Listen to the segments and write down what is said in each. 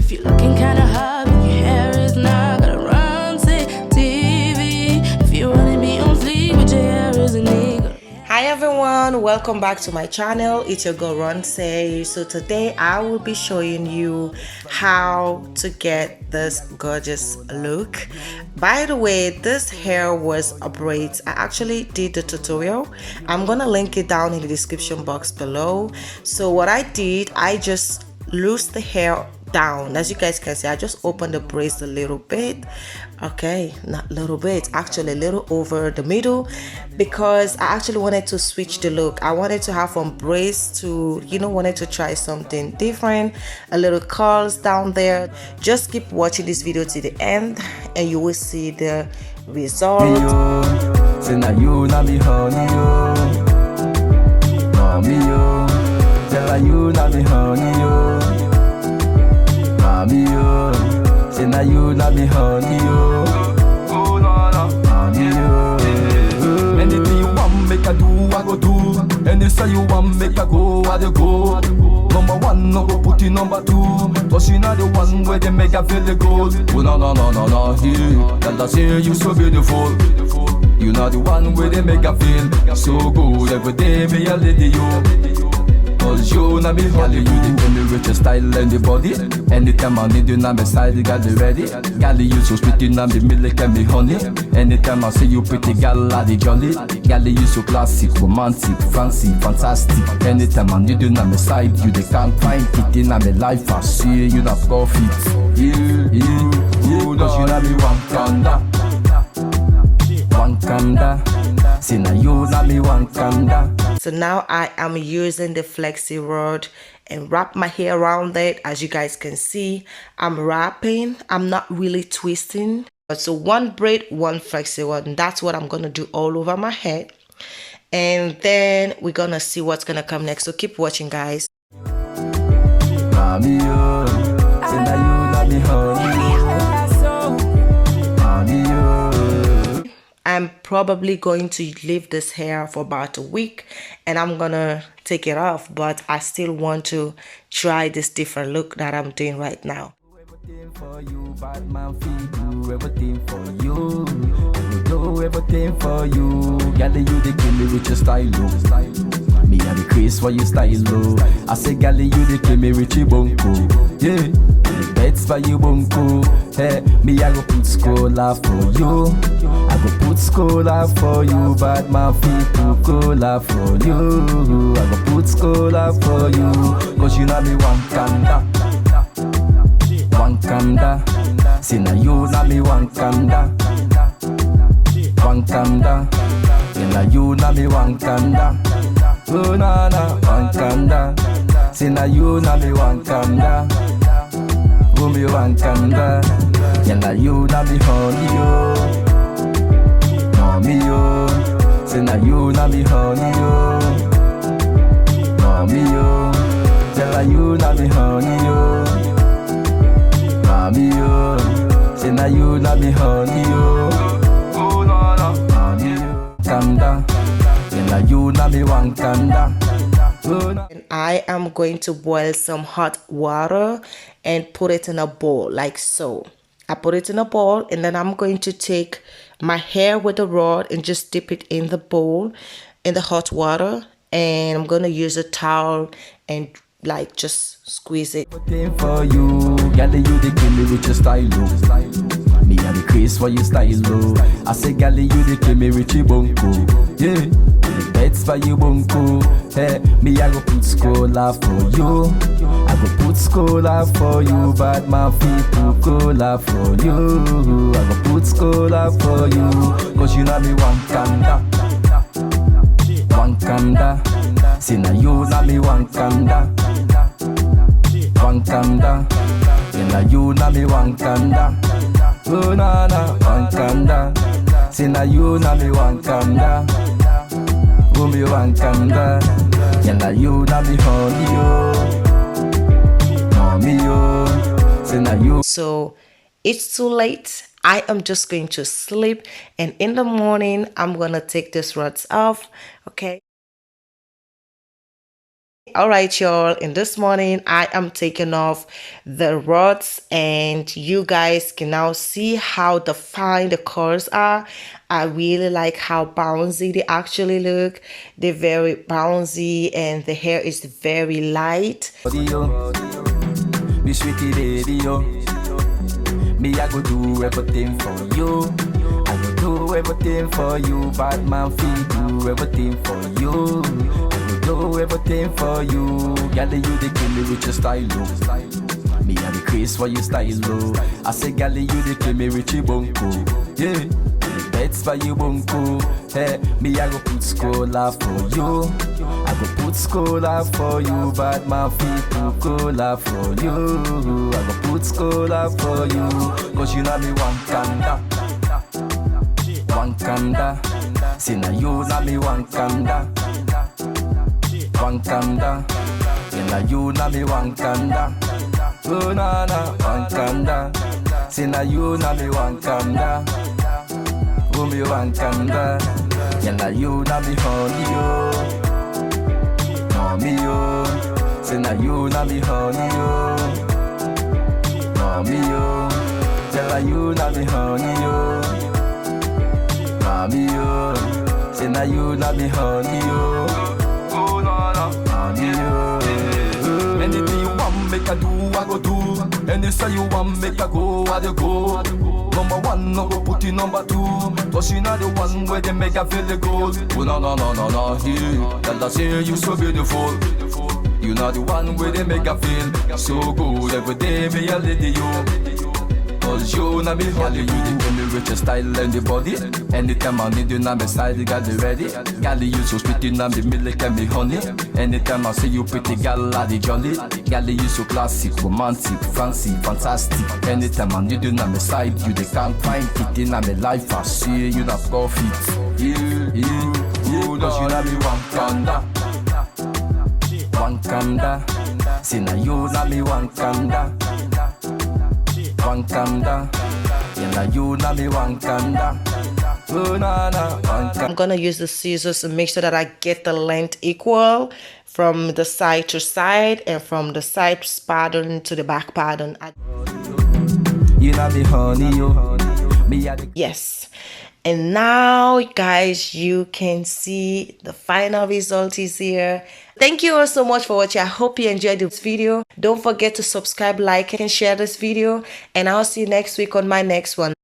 If you're looking kinda hot, but your hair is not, gotta Ronsay TV. If you wanna be on fleek, but your hair isn't eagle. Hi everyone, welcome back to my channel. It's your girl Ronsay. So today I will be showing you how to get this gorgeous look. By the way, this hair was a braids. I actually did the tutorial. I'm gonna link it down in the description box below. So what I did, I just loosed the hair down. As you guys can see, I just opened the braids a little bit. Okay, not little bit, actually a little over the middle, because I actually wanted to switch the look. I wanted to have from braids to, wanted to try something different, a little curls down there. Just keep watching this video to the end and you will see the result. Say now you not me honey, yo. Oh no no, honey, yo. Anything you want make I do, I go do. Any say you want make I go, I go. Number one, no go put in number two. Cause she not the one where they make I feel the gold. Oh no no no no no, yeah. That I say you so beautiful. You not the one where they make I feel so good. Every day me a lady you. Cause you na me honey, you the me with your style and the body. Anytime I need you na me side, you got the ready. Gally you so sweet, you na me milk and me honey. Anytime I see you pretty gal, I the jolly. Gally you so classic, romantic, fancy, fantastic. Anytime I need you na me side, you the can't find it in me life. I see you na profit. Cause you na me one kanda, one kanda. See now you na me one kanda. So now I am using the flexi rod and wrap my hair around it. As you guys can see, I'm wrapping. I'm not really twisting. But so one braid, one flexi rod, and that's what I'm gonna do all over my head. And then we're gonna see what's gonna come next. So keep watching, guys. I'm probably going to leave this hair for about a week and I'm gonna take it off, but I still want to try this different look that I'm doing right now. Everything for you, bad man feed you, everything for you. Do everything for you. Gally, you the kill me with your style, me and the craze for your style, I say gally, you the kill me with your bunko. Yeah, the bets for you bunko. Hey, me I go put scholar for you. I go put scholar for you, bad man feed to cola for you. I go put scholar for you, cause you know me one kanda. One kanda, see now you na me one kanda. One kanda, see now you na me one kanda. Oh na na, one kanda, see now you na me one kanda. Oh me one kanda, see now you na me honey yo. Mommy yo, see now you na me honey yo. Mommy yo, see now you na me honey yo. Mommy yo, say now you na me honey yo. Oh no no, honey yo. Kanda, say now you na me one kanda. And I am going to boil some hot water and put it in a bowl like so. I put it in a bowl and then I'm going to take my hair with the rod and just dip it in the bowl in the hot water, and I'm gonna use a towel and like just squeeze it. Everything for you, gally you the kill me with your style, me and the craze for your style, I say gally you the kill me with your bunko. Yeah, the bets for you bunko. Hey, me I go put scholar for you. I go put scholar for you, bad man feed to cola for you. I go put scholar for you, cause you know me one kanda. One kanda, see now you na me one kanda. One kanda, see now you na me one kanda. Oh na na, one kanda, see now you na me one kanda. Oh me one kanda, see now you na me honey yo. Mommy yo, see now you. So it's too late. I am just going to sleep, and in the morning I'm gonna take these rods off. Okay. All right, y'all, in this morning I am taking off the rods, and you guys can now see how defined the curls are. I really like how bouncy they actually look. They're very bouncy and the hair is very light. Me sweetie baby, yo. Me, I go do everything for you. I go do everything for you. Bad man feel do everything for you. I go do everything for you. Girl, you the kill me with your style, oh. Me and the craze for your style, oh. I say, girl, you the kill me with your bunko. Yeah, the bets for you bunko. Hey, me, I go put scholar for you. I go put scholar for you. Bad man feel put cola for you. I go put scholar for you. Cause you know me one kanda. One kanda. See now you know me one kanda. One kanda. See now you know me one kanda. Oh na na one kanda. See now you know me one kanda. Oh me one kanda. Yeah now you know me honey yo. Mommy yo. Say now you know me honey yo. Mommy yo. Tell her you know me honey yo. Mommy yo. Say now you know me honey yo. Oh no no. Mommy yo. Anything you want make I do, I go do. Any say you want make I go, I dey go. Number one, no go put in number two. Cause she not the one where they make I feel the gold. Oh no no no no no, yeah. Tell her say you so beautiful. You not the one where they make I feel so good. Every day me a lady you. Cause you na me honey, you the only with your style and the body. Anytime I need you na me side, you got the ready. Gal, you so sweet, you na me milk and me honey. Anytime I see you pretty gal, I the jolly. Gal, you so classic, romantic, fancy, fantastic. Anytime I need you na me side, you they can't find it in me life. I see you na profit. Yeah, cause you na me one kanda. One kanda. See now you na me one kanda. One kanda. Yeah, now you na me one kanda. Oh na na one kanda. I'm gonna use the scissors to make sure that I get the length equal from the side to side and from the side pattern to the back pattern. You na me honey yo. Me Yes. And now guys, you can see the final result is here. Thank you all so much for watching. I hope you enjoyed this video. Don't forget to subscribe, like, and share this video. And I'll see you next week on my next one.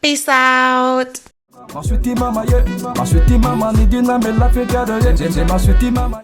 Peace out. Ma sweetie mama, yeah. Ma sweetie mama, need you na me life, you got it. Ma sweetie mama.